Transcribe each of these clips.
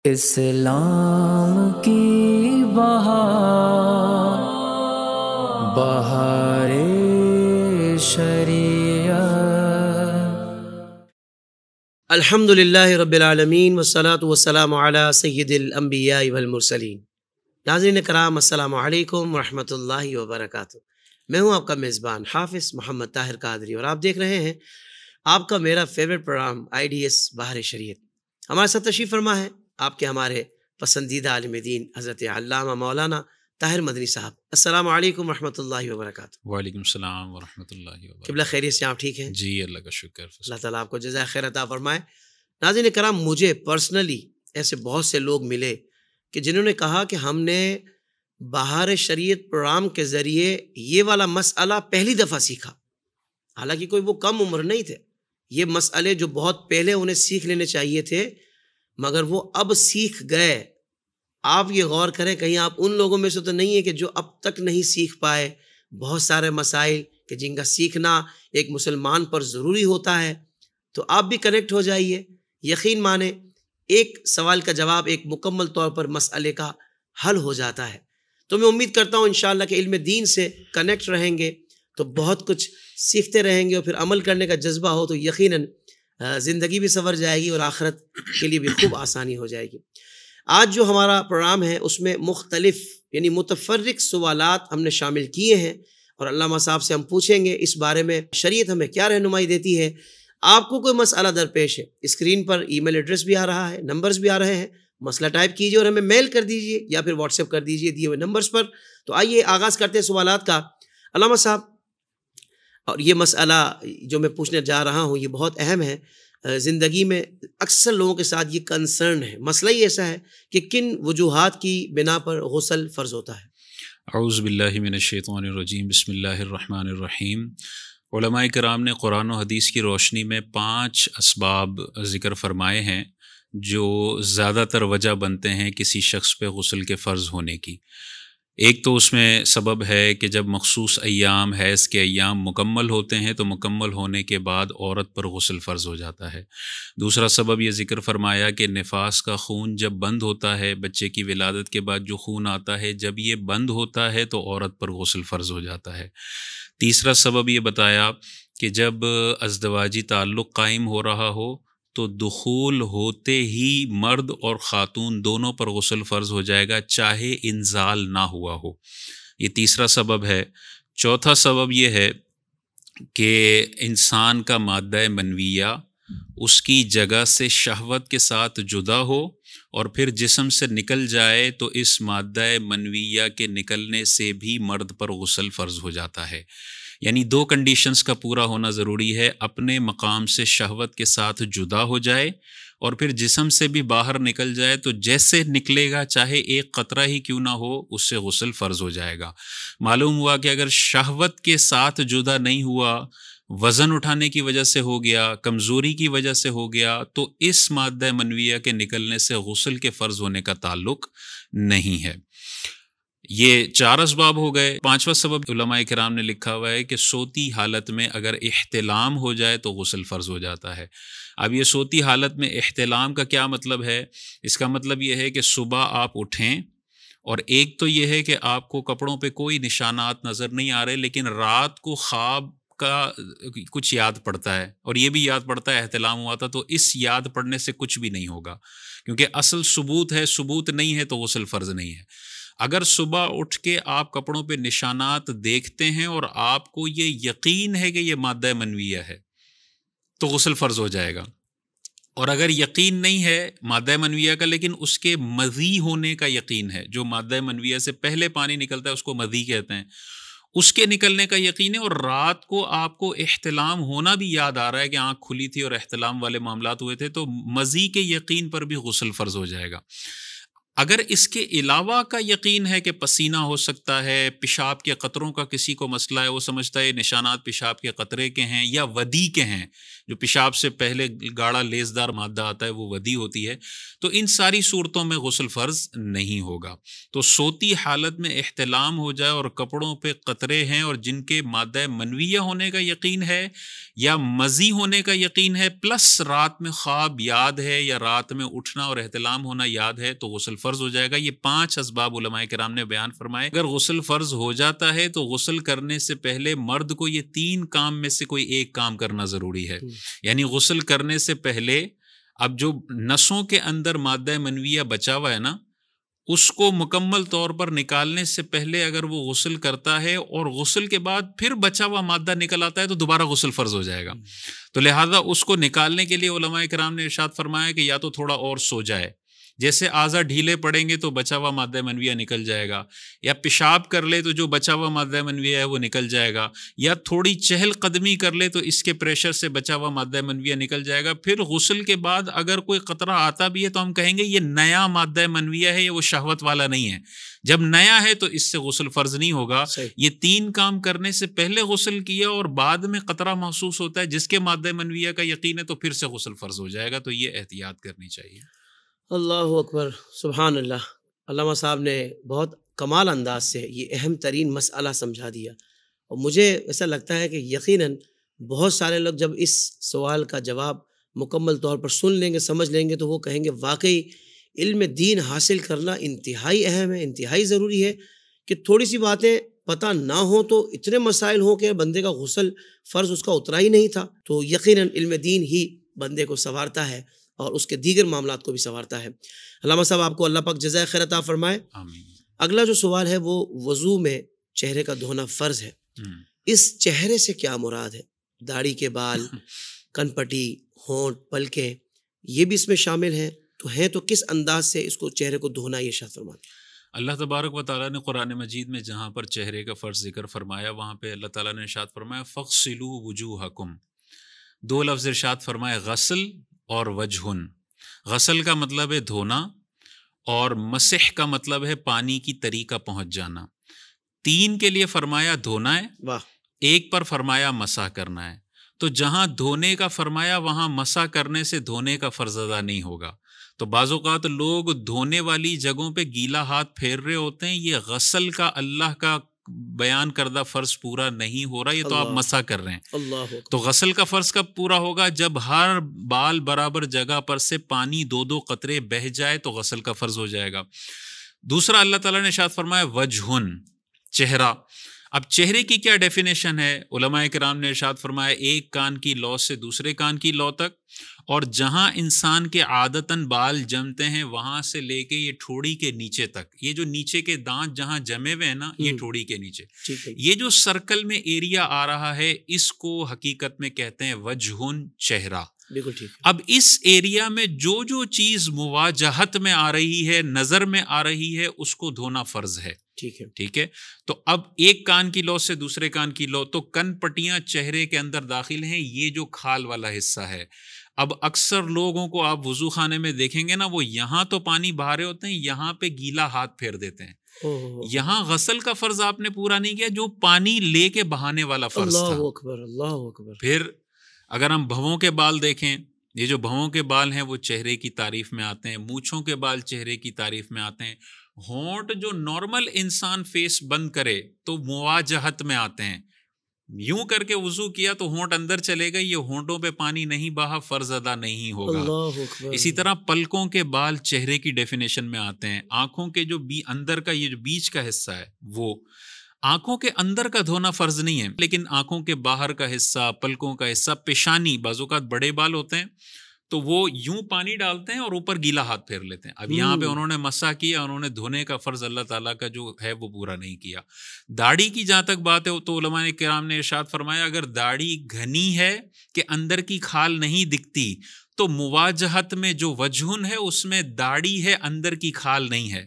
اسلام کی بہار بہار شریعت۔ الحمدللہ رب العالمین والصلاة والسلام علی سید الانبیاء والمرسلین۔ ناظرین کرام، السلام علیکم ورحمۃ اللہ وبرکاتہ۔ میں ہوں آپ کا میزبان حافظ محمد طاہر قادری، اور آپ دیکھ رہے ہیں آپ کا میرا فیوریٹ پروگرام IDS بہار شریعت۔ ہمارے ساتھ تشریف فرما ہے آپ کے ہمارے پسندیدہ عالم دین حضرت علامہ مولانا طاہر مدنی صاحب۔ السلام علیکم ورحمۃ اللہ وبرکاتہ۔ وعلیکم السلام ورحمۃ اللہ وبرکاتہ۔ قبلہ خیریت سے آپ ٹھیک ہیں؟ جی اللہ کا شکر۔ اللہ تعالیٰ آپ کو جزائے خیر عطا فرمائے۔ ناظرین کرام، مجھے پرسنلی ایسے بہت سے لوگ ملے کہ جنہوں نے کہا کہ ہم نے بہار شریعت پروگرام کے ذریعے یہ والا مسئلہ پہلی دفعہ سیکھا، حالانکہ کوئی وہ کم عمر نہیں تھے۔ یہ مسئلے جو بہت پہلے انہیں سیکھ لینے چاہیے تھے، مگر وہ اب سیکھ گئے۔ آپ یہ غور کریں، کہیں آپ ان لوگوں میں سے تو نہیں ہے کہ جو اب تک نہیں سیکھ پائے۔ بہت سارے مسائل کہ جن کا سیکھنا ایک مسلمان پر ضروری ہوتا ہے، تو آپ بھی کنیکٹ ہو جائیے۔ یقین مانیں، ایک سوال کا جواب ایک مکمل طور پر مسئلے کا حل ہو جاتا ہے۔ تو میں امید کرتا ہوں انشاءاللہ کہ علم دین سے کنیکٹ رہیں گے تو بہت کچھ سیکھتے رہیں گے، اور پھر عمل کرنے کا جذبہ ہو تو یقیناً زندگی بھی سنور جائے گی اور آخرت کے لیے بھی خوب آسانی ہو جائے گی۔ آج جو ہمارا پروگرام ہے اس میں مختلف یعنی متفرق سوالات ہم نے شامل کیے ہیں، اور علامہ صاحب سے ہم پوچھیں گے اس بارے میں شریعت ہمیں کیا رہنمائی دیتی ہے۔ آپ کو کوئی مسئلہ درپیش ہے، اسکرین پر ای میل ایڈریس بھی آ رہا ہے، نمبرز بھی آ رہے ہیں، مسئلہ ٹائپ کیجیے اور ہمیں میل کر دیجیے یا پھر واٹس ایپ کر دیجیے دیے ہوئے نمبرز پر۔ تو آئیے آغاز کرتے ہیں سوالات کا۔ علامہ صاحب، اور یہ مسئلہ جو میں پوچھنے جا رہا ہوں یہ بہت اہم ہے۔ زندگی میں اکثر لوگوں کے ساتھ یہ کنسرن ہے، مسئلہ ہی ایسا ہے کہ کن وجوہات کی بنا پر غسل فرض ہوتا ہے؟ اعوذ باللہ من الشیطان الرجیم، بسم اللہ الرحمن الرحیم۔ علماء کرام نے قرآن و حدیث کی روشنی میں 5 اسباب ذکر فرمائے ہیں جو زیادہ تر وجہ بنتے ہیں کسی شخص پہ غسل کے فرض ہونے کی۔ ایک تو اس میں سبب ہے کہ جب مخصوص ایام حیض کے ایام مکمل ہوتے ہیں تو مکمل ہونے کے بعد عورت پر غسل فرض ہو جاتا ہے۔ دوسرا سبب یہ ذکر فرمایا کہ نفاس کا خون جب بند ہوتا ہے، بچے کی ولادت کے بعد جو خون آتا ہے جب یہ بند ہوتا ہے تو عورت پر غسل فرض ہو جاتا ہے۔ تیسرا سبب یہ بتایا کہ جب ازدواجی تعلق قائم ہو رہا ہو تو دخول ہوتے ہی مرد اور خاتون دونوں پر غسل فرض ہو جائے گا، چاہے انزال نہ ہوا ہو۔ یہ تیسرا سبب ہے۔ چوتھا سبب یہ ہے کہ انسان کا مادہ منویہ اس کی جگہ سے شہوت کے ساتھ جدا ہو اور پھر جسم سے نکل جائے تو اس مادہ منویہ کے نکلنے سے بھی مرد پر غسل فرض ہو جاتا ہے۔ یعنی 2 کنڈیشنز کا پورا ہونا ضروری ہے، اپنے مقام سے شہوت کے ساتھ جدا ہو جائے اور پھر جسم سے بھی باہر نکل جائے تو جیسے نکلے گا چاہے ایک قطرہ ہی کیوں نہ ہو اس سے غسل فرض ہو جائے گا۔ معلوم ہوا کہ اگر شہوت کے ساتھ جدا نہیں ہوا، وزن اٹھانے کی وجہ سے ہو گیا، کمزوری کی وجہ سے ہو گیا، تو اس مادہ منویہ کے نکلنے سے غسل کے فرض ہونے کا تعلق نہیں ہے۔ یہ 4 اسباب ہو گئے۔ 5واں سبب علماء کرام نے لکھا ہوا ہے کہ سوتی حالت میں اگر احتلام ہو جائے تو غسل فرض ہو جاتا ہے۔ اب یہ سوتی حالت میں احتلام کا کیا مطلب ہے؟ اس کا مطلب یہ ہے کہ صبح آپ اٹھیں اور ایک تو یہ ہے کہ آپ کو کپڑوں پہ کوئی نشانات نظر نہیں آ رہے، لیکن رات کو خواب کا کچھ یاد پڑتا ہے، اور یہ بھی یاد پڑتا ہے احتلام ہوا تھا، تو اس یاد پڑنے سے کچھ بھی نہیں ہوگا، کیونکہ اصل ثبوت ہے، ثبوت نہیں ہے تو غسل فرض نہیں ہے۔ اگر صبح اٹھ کے آپ کپڑوں پہ نشانات دیکھتے ہیں اور آپ کو یہ یقین ہے کہ یہ مادہ منویہ ہے تو غسل فرض ہو جائے گا، اور اگر یقین نہیں ہے مادہ منویہ کا لیکن اس کے مذی ہونے کا یقین ہے، جو مادہ منویہ سے پہلے پانی نکلتا ہے اس کو مذی کہتے ہیں، اس کے نکلنے کا یقین ہے، اور رات کو آپ کو احتلام ہونا بھی یاد آ رہا ہے کہ آنکھ کھلی تھی اور احتلام والے معاملات ہوئے تھے، تو مذی کے یقین پر بھی غسل فرض ہو جائے گا۔ اگر اس کے علاوہ کا یقین ہے کہ پسینہ ہو سکتا ہے، پیشاب کے قطروں کا کسی کو مسئلہ ہے، وہ سمجھتا ہے نشانات پیشاب کے قطرے کے ہیں یا ودی کے ہیں، جو پیشاب سے پہلے گاڑھا لیسدار مادہ آتا ہے وہ ودی ہوتی ہے، تو ان ساری صورتوں میں غسل فرض نہیں ہوگا۔ تو سوتی حالت میں احتلام ہو جائے اور کپڑوں پہ قطرے ہیں اور جن کے مادہ منویہ ہونے کا یقین ہے یا مزی ہونے کا یقین ہے، پلس رات میں خواب یاد ہے یا رات میں اٹھنا اور احتلام ہونا یاد ہے، تو غسل فرض ہو جائے گا۔ یہ 5 اسباب علماء کرام نے بیان فرمائے۔ اگر غسل فرض ہو جاتا ہے تو غسل کرنے سے پہلے مرد کو یہ 3 کام میں سے کوئی ایک کام کرنا ضروری ہے۔ یعنی غسل کرنے سے پہلے اب جو نسوں کے اندر مادہ منویہ بچا ہوا ہے نا، اس کو مکمل طور پر نکالنے سے پہلے اگر وہ غسل کرتا ہے اور غسل کے بعد پھر بچا ہوا مادہ نکل آتا ہے تو دوبارہ غسل فرض ہو جائے گا۔ تو لہٰذا اس کو نکالنے کے لیے علماء کرام نے ارشاد فرمایا کہ یا تو تھوڑا اور سو جائے، جیسے اعضا ڈھیلے پڑیں گے تو بچا ہوا مادہ منویہ نکل جائے گا، یا پیشاب کر لے تو جو بچا ہوا مادہ منویہ ہے وہ نکل جائے گا، یا تھوڑی چہل قدمی کر لے تو اس کے پریشر سے بچا ہوا مادہ منویہ نکل جائے گا۔ پھر غسل کے بعد اگر کوئی قطرہ آتا بھی ہے تو ہم کہیں گے یہ نیا مادہ منویہ ہے، یہ وہ شہوت والا نہیں ہے۔ جب نیا ہے تو اس سے غسل فرض نہیں ہوگا۔ یہ 3 کام کرنے سے پہلے غسل کیا اور بعد میں قطرہ محسوس ہوتا ہے جس کے مادہ منویہ کا یقین ہے تو پھر سے غسل فرض ہو جائے گا۔ تو یہ احتیاط کرنی چاہیے۔ اللہ اکبر، سبحان اللہ۔ علامہ صاحب نے بہت کمال انداز سے یہ اہم ترین مسئلہ سمجھا دیا، اور مجھے ایسا لگتا ہے کہ یقیناً بہت سارے لوگ جب اس سوال کا جواب مکمل طور پر سن لیں گے، سمجھ لیں گے، تو وہ کہیں گے واقعی علم دین حاصل کرنا انتہائی اہم ہے، انتہائی ضروری ہے، کہ تھوڑی سی باتیں پتہ نہ ہوں تو اتنے مسائل ہوں کہ بندے کا غسل فرض اس کا اترا ہی نہیں تھا۔ تو یقیناً علم دین ہی بندے کو سنوارتا ہے اور اس کے دیگر معاملات کو بھی سنوارتا ہے۔ علامہ صاحب آپ کو اللہ پاک جزائے خیر عطا فرمائے۔ آمین۔ اگلا جو سوال ہے وہ وضو میں چہرے کا دھونا فرض ہے، اس چہرے سے کیا مراد ہے؟ داڑھی کے بال، کن پٹی، ہونٹ، پلکیں، یہ بھی اس میں شامل ہیں؟ تو ہیں تو کس انداز سے اس کو چہرے کو دھونا یہ ارشاد فرماتے ہیں؟ اللہ تبارک و تعالیٰ نے قرآن مجید میں جہاں پر چہرے کا فرض ذکر فرمایا وہاں پہ اللہ تعالیٰ نے ارشاد فرمایا فَغْسِلُوا وُجُوهَكُمْ۔ 2 لفظ ارشاد فرمایا غسل اور وجہن۔ غسل کا مطلب ہے دھونا اور مسح کا مطلب ہے پانی کی تری کا پہنچ جانا۔ 3 کے لیے فرمایا دھونا ہے، واہ، 1 پر فرمایا مسح کرنا ہے۔ تو جہاں دھونے کا فرمایا وہاں مسح کرنے سے دھونے کا فرض ادا نہیں ہوگا۔ تو بعض اوقات لوگ دھونے والی جگہوں پہ گیلا ہاتھ پھیر رہے ہوتے ہیں، یہ غسل کا اللہ کا بیان کردہ فرض پورا نہیں ہو رہا، یہ تو آپ مسح کر رہے ہیں۔ اللہ تو غسل کا فرض کب پورا ہوگا؟ جب ہر بال برابر جگہ پر سے پانی 2 قطرے بہہ جائے تو غسل کا فرض ہو جائے گا۔ دوسرا اللہ تعالیٰ نے ارشاد فرمایا وجہن، چہرہ۔ اب چہرے کی کیا ڈیفینیشن ہے؟ علماء کرام نے ارشاد فرمایا 1 کان کی لو سے دوسرے کان کی لو تک، اور جہاں انسان کے عادتاً بال جمتے ہیں وہاں سے لے کے یہ ٹھوڑی کے نیچے تک، یہ جو نیچے کے دانت جہاں جمے ہوئے ہیں نا، یہ ٹھوڑی کے نیچے، یہ جو سرکل میں ایریا آ رہا ہے اس کو حقیقت میں کہتے ہیں وجہن، چہرہ۔ بالکل ٹھیک۔ اب اس ایریا میں جو چیز مواجہت میں آ رہی ہے، نظر میں آ رہی ہے، اس کو دھونا فرض ہے۔ ٹھیک ہے۔ تو اب 1 کان کی لو سے دوسرے کان کی لو، تو کن پٹیاں چہرے کے اندر داخل ہیں، یہ جو کھال والا حصہ ہے۔ اب اکثر لوگوں کو آپ وضو خانے میں دیکھیں گے نا، وہ یہاں تو پانی بہا رہے ہوتے ہیں، یہاں پہ گیلا ہاتھ پھیر دیتے ہیں۔ یہاں غسل کا فرض آپ نے پورا نہیں کیا، جو پانی لے کے بہانے والا فرض تھا۔ اللہ اکبر، اللہ اکبر۔ پھر اگر ہم بھووں کے بال دیکھیں، یہ جو بھووں کے بال ہیں وہ چہرے کی تعریف میں آتے ہیں، مونچھوں کے بال چہرے کی تعریف میں آتے ہیں، ہونٹ جو نارمل انسان فیس بند کرے تو مواجہت میں آتے ہیں۔ یوں کر کے وضو کیا تو ہونٹ اندر چلے گا، یہ ہونٹوں پہ پانی نہیں بہا، فرض ادا نہیں ہوگا۔ اللہ اکبر۔ اسی طرح پلکوں کے بال چہرے کی ڈیفینیشن میں آتے ہیں۔ آنکھوں کے جو اندر کا یہ جو بیچ کا حصہ ہے، وہ آنکھوں کے اندر کا دھونا فرض نہیں ہے، لیکن آنکھوں کے باہر کا حصہ، پلکوں کا حصہ، پیشانی، بعض اوقات بڑے بال ہوتے ہیں تو وہ یوں پانی ڈالتے ہیں اور اوپر گیلا ہاتھ پھیر لیتے ہیں۔ اب یہاں پہ انہوں نے مسح کیا، انہوں نے دھونے کا فرض اللہ تعالیٰ کا جو ہے وہ پورا نہیں کیا۔ داڑھی کی جہاں تک بات ہے تو علماء کرام نے ارشاد فرمایا اگر داڑھی گھنی ہے کہ اندر کی کھال نہیں دکھتی تو مواجہت میں جو وجہن ہے اس میں داڑھی ہے، اندر کی کھال نہیں ہے،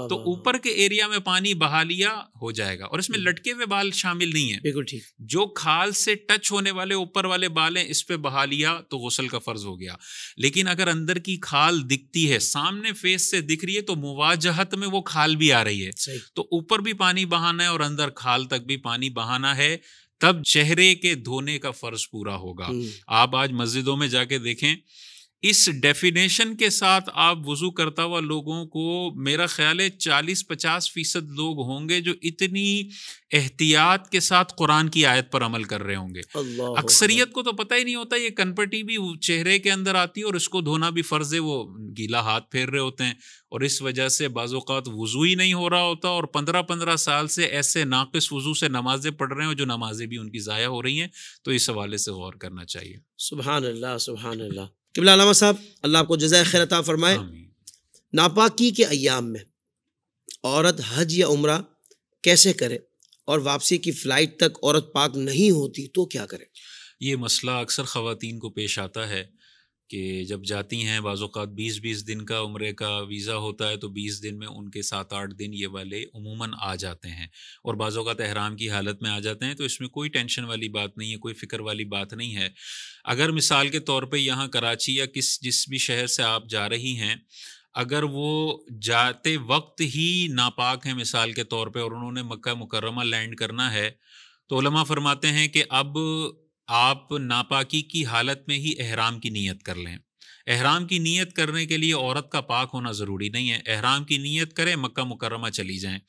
تو اوپر کے ایریا میں پانی بہا لیا ہو جائے گا، اور اس میں لٹکے ہوئے بال شامل نہیں ہیں، بالکل ٹھیک، جو کھال سے ٹچ ہونے والے اوپر والے بال ہیں اس پہ بہا لیا تو غسل کا فرض ہو گیا۔ لیکن اگر اندر کی کھال دکھتی ہے، سامنے فیس سے دکھ رہی ہے، تو مواجہت میں وہ کھال بھی آ رہی ہے، تو اوپر بھی پانی بہانا ہے اور اندر کھال تک بھی پانی بہانا ہے، تب چہرے کے دھونے کا فرض پورا ہوگا۔ آپ آج مسجدوں میں جا کے دیکھیں، اس ڈیفینیشن کے ساتھ آپ وضو کرتا ہوا لوگوں کو میرا خیال ہے 40-50% لوگ ہوں گے جو اتنی احتیاط کے ساتھ قرآن کی آیت پر عمل کر رہے ہوں گے۔ اکثریت کو تو پتہ ہی نہیں ہوتا یہ کنپٹی بھی چہرے کے اندر آتی ہے اور اس کو دھونا بھی فرض ہے، وہ گیلا ہاتھ پھیر رہے ہوتے ہیں، اور اس وجہ سے بعض اوقات وضو ہی نہیں ہو رہا ہوتا، اور 15 سال سے ایسے ناقص وضو سے نمازیں پڑھ رہے ہیں جو نمازیں بھی ان کی ضائع ہو رہی ہیں۔ تو اس حوالے سے غور کرنا چاہیے۔ سبحان اللہ، سبحان اللہ۔ قبلہ علامہ صاحب، اللہ آپ کو جزائے خیر عطا فرمائے۔ ناپاکی کے ایام میں عورت حج یا عمرہ کیسے کرے، اور واپسی کی فلائٹ تک عورت پاک نہیں ہوتی تو کیا کرے؟ یہ مسئلہ اکثر خواتین کو پیش آتا ہے کہ جب جاتی ہیں، بعض اوقات 20 دن کا عمرے کا ویزا ہوتا ہے، تو 20 دن میں ان کے 7-8 دن یہ والے عموماً آ جاتے ہیں، اور بعض اوقات احرام کی حالت میں آ جاتے ہیں، تو اس میں کوئی ٹینشن والی بات نہیں ہے، کوئی فکر والی بات نہیں ہے۔ اگر مثال کے طور پہ یہاں کراچی یا جس بھی شہر سے آپ جا رہی ہیں، اگر وہ جاتے وقت ہی ناپاک ہیں مثال کے طور پہ، اور انہوں نے مکہ مکرمہ لینڈ کرنا ہے، تو علماء فرماتے ہیں کہ اب آپ ناپاکی کی حالت میں ہی احرام کی نیت کر لیں۔ احرام کی نیت کرنے کے لیے عورت کا پاک ہونا ضروری نہیں ہے، احرام کی نیت کریں، مکہ مکرمہ چلی جائیں۔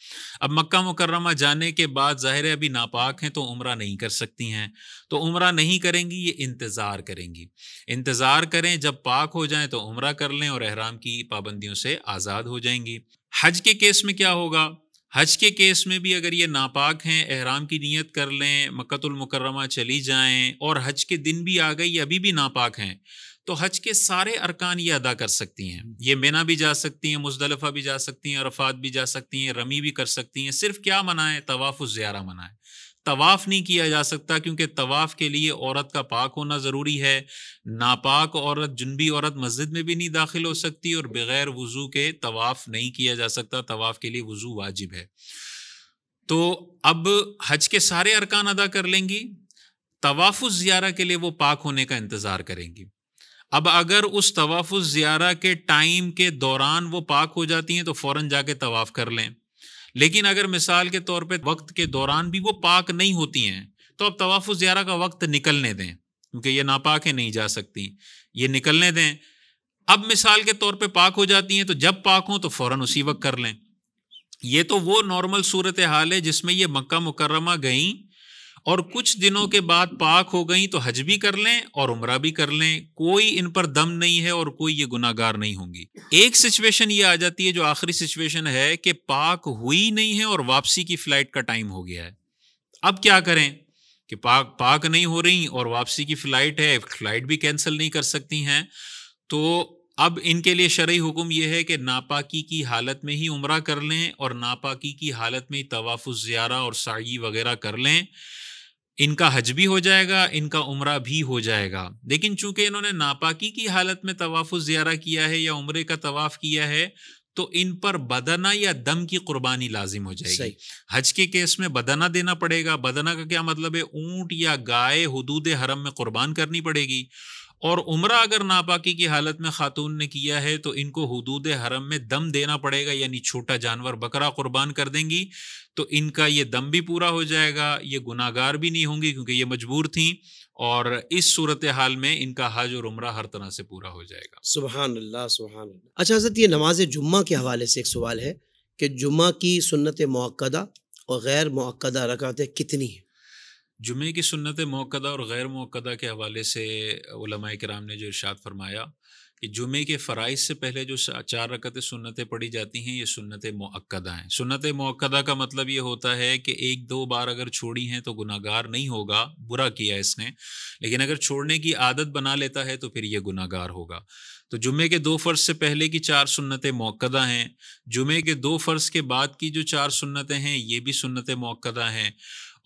اب مکہ مکرمہ جانے کے بعد ظاہر ہے ابھی ناپاک ہیں تو عمرہ نہیں کر سکتی ہیں، تو عمرہ نہیں کریں گی، یہ انتظار کریں گی، انتظار کریں، جب پاک ہو جائیں تو عمرہ کر لیں اور احرام کی پابندیوں سے آزاد ہو جائیں گی۔ حج کے کیس میں کیا ہوگا؟ حج کے کیس میں بھی اگر یہ ناپاک ہیں، احرام کی نیت کر لیں، مکۃ المکرمہ چلی جائیں، اور حج کے دن بھی آ گئی، ابھی بھی ناپاک ہیں، تو حج کے سارے ارکان یہ ادا کر سکتی ہیں۔ یہ مینا بھی جا سکتی ہیں، مزدلفہ بھی جا سکتی ہیں، عرفات بھی جا سکتی ہیں، رمی بھی کر سکتی ہیں۔ صرف کیا منع ہے؟ طواف الزیارہ منع ہے، طواف نہیں کیا جا سکتا، کیونکہ طواف کے لیے عورت کا پاک ہونا ضروری ہے۔ ناپاک عورت، جنبی عورت مسجد میں بھی نہیں داخل ہو سکتی، اور بغیر وضو کے طواف نہیں کیا جا سکتا، طواف کے لیے وضو واجب ہے۔ تو اب حج کے سارے ارکان ادا کر لیں گی، طواف الزیارہ کے لیے وہ پاک ہونے کا انتظار کریں گی۔ اب اگر اس طواف الزیارہ کے ٹائم کے دوران وہ پاک ہو جاتی ہیں تو فوراً جا کے طواف کر لیں، لیکن اگر مثال کے طور پہ وقت کے دوران بھی وہ پاک نہیں ہوتی ہیں تو اب طواف الزیارہ کا وقت نکلنے دیں، کیونکہ یہ ناپاک ہے، نہیں جا سکتی، یہ نکلنے دیں۔ اب مثال کے طور پہ پاک ہو جاتی ہیں تو جب پاک ہوں تو فوراً اسی وقت کر لیں۔ یہ تو وہ نارمل صورتحال ہے جس میں یہ مکہ مکرمہ گئیں اور کچھ دنوں کے بعد پاک ہو گئیں تو حج بھی کر لیں اور عمرہ بھی کر لیں، کوئی ان پر دم نہیں ہے اور کوئی یہ گناہ گار نہیں ہوں گی۔ ایک سچویشن یہ آ جاتی ہے جو آخری سچویشن ہے کہ پاک ہوئی نہیں ہے اور واپسی کی فلائٹ کا ٹائم ہو گیا ہے۔ اب کیا کریں کہ پاک نہیں ہو رہی اور واپسی کی فلائٹ ہے، فلائٹ بھی کینسل نہیں کر سکتی ہیں، تو اب ان کے لیے شرعی حکم یہ ہے کہ ناپاکی کی حالت میں ہی عمرہ کر لیں اور ناپاکی کی حالت میں ہی طواف الزیارہ اور سعی وغیرہ کر لیں۔ ان کا حج بھی ہو جائے گا، ان کا عمرہ بھی ہو جائے گا، لیکن چونکہ انہوں نے ناپاکی کی حالت میں طواف الزیارہ کیا ہے یا عمرے کا طواف کیا ہے تو ان پر بدنہ یا دم کی قربانی لازم ہو جائے گی۔ حج کے کیس میں بدنہ دینا پڑے گا۔ بدنہ کا کیا مطلب ہے؟ اونٹ یا گائے حدود حرم میں قربان کرنی پڑے گی۔ اور عمرہ اگر ناپاکی کی حالت میں خاتون نے کیا ہے تو ان کو حدود حرم میں دم دینا پڑے گا، یعنی چھوٹا جانور بکرا قربان کر دیں گی تو ان کا یہ دم بھی پورا ہو جائے گا، یہ گناہ گار بھی نہیں ہوں گی کیونکہ یہ مجبور تھیں، اور اس صورتحال میں ان کا حج اور عمرہ ہر طرح سے پورا ہو جائے گا۔ سبحان اللہ، سبحان اللہ۔ اچھا حضرت، یہ نماز جمعہ کے حوالے سے ایک سوال ہے کہ جمعہ کی سنت موقدہ اور غیر موقدہ رکعتیں کتنی ہیں؟ جمعے کی سنت موقدہ اور غیر موقدہ کے حوالے سے علماء کرام نے جو ارشاد فرمایا کہ جمعے کے فرائض سے پہلے جو 4 رکعتیں سنتیں پڑھی جاتی ہیں یہ سنت موقدہ ہیں۔ سنت موقدہ کا مطلب یہ ہوتا ہے کہ 1-2 بار اگر چھوڑی ہیں تو گناہ گار نہیں ہوگا، برا کیا اس نے، لیکن اگر چھوڑنے کی عادت بنا لیتا ہے تو پھر یہ گناہ گار ہوگا۔ تو جمعے کے 2 فرض سے پہلے کی 4 سنتیں موقدہ ہیں، جمعے کے 2 فرض کے بعد کی جو 4 سنتیں ہیں یہ بھی سنت موقدہ ہیں،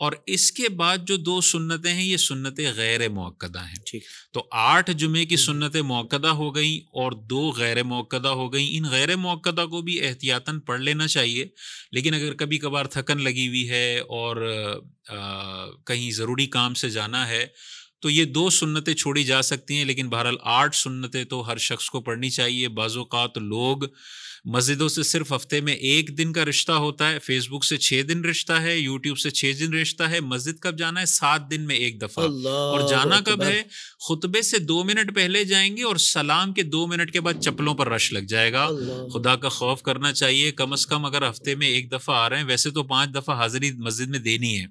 اور اس کے بعد جو 2 سنتیں ہیں یہ سنتیں غیر موقدہ ہیں. ٹھیک. تو 8 جمعے کی سنتیں موقدہ ہو گئیں اور 2 غیر موقدہ ہو گئیں. ان غیر موقدہ کو بھی احتیاطاً پڑھ لینا چاہیے، لیکن اگر کبھی کبھار تھکن لگی ہوئی ہے اور کہیں ضروری کام سے جانا ہے تو یہ 2 سنتیں چھوڑی جا سکتی ہیں، لیکن بہرحال 8 سنتیں تو ہر شخص کو پڑھنی چاہیے. بعض اوقات لوگ مسجدوں سے صرف ہفتے میں 1 دن کا رشتہ ہوتا ہے، فیس بک سے 6 دن رشتہ ہے، یوٹیوب سے 6 دن رشتہ ہے. مسجد کب جانا ہے؟ 7 دن میں 1 دفعہ. اور جانا کب ہے؟ خطبے سے 2 منٹ پہلے جائیں گے اور سلام کے 2 منٹ کے بعد چپلوں پر رش لگ جائے گا. خدا کا خوف کرنا چاہیے. کم از کم اگر ہفتے میں 1 دفعہ آ رہے ہیں، ویسے تو 5 دفعہ حاضری مسجد میں دینی ہے،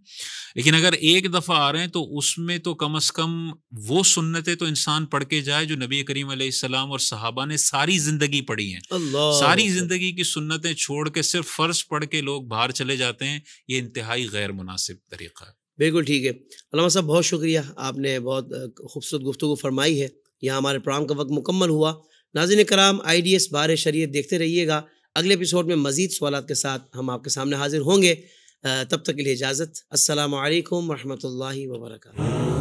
لیکن اگر 1 دفعہ آ رہے ہیں تو اس میں تو کم از کم وہ سنتیں تو انسان پڑھ کے جائے جو نبی کریم علیہ السلام اور صحابہ نے ساری زندگی پڑھی ہیں. ساری زندگی کی سنتیں چھوڑ کے صرف فرض پڑھ کے لوگ باہر چلے جاتے ہیں، یہ انتہائی غیر مناسب طریقہ ہے. بالکل ٹھیک ہے. علامہ صاحب بہت شکریہ، آپ نے بہت خوبصورت گفتگو فرمائی ہے. یہاں ہمارے پروگرام کا وقت مکمل ہوا. ناظرین کرام، IDS بہار شریعت دیکھتے رہیے گا. اگلے ایپیسوڈ میں مزید سوالات کے ساتھ ہم آپ کے سامنے حاضر ہوں گے. تب تک کے لیے اجازت. السلام علیکم ورحمۃ اللہ وبرکاتہ.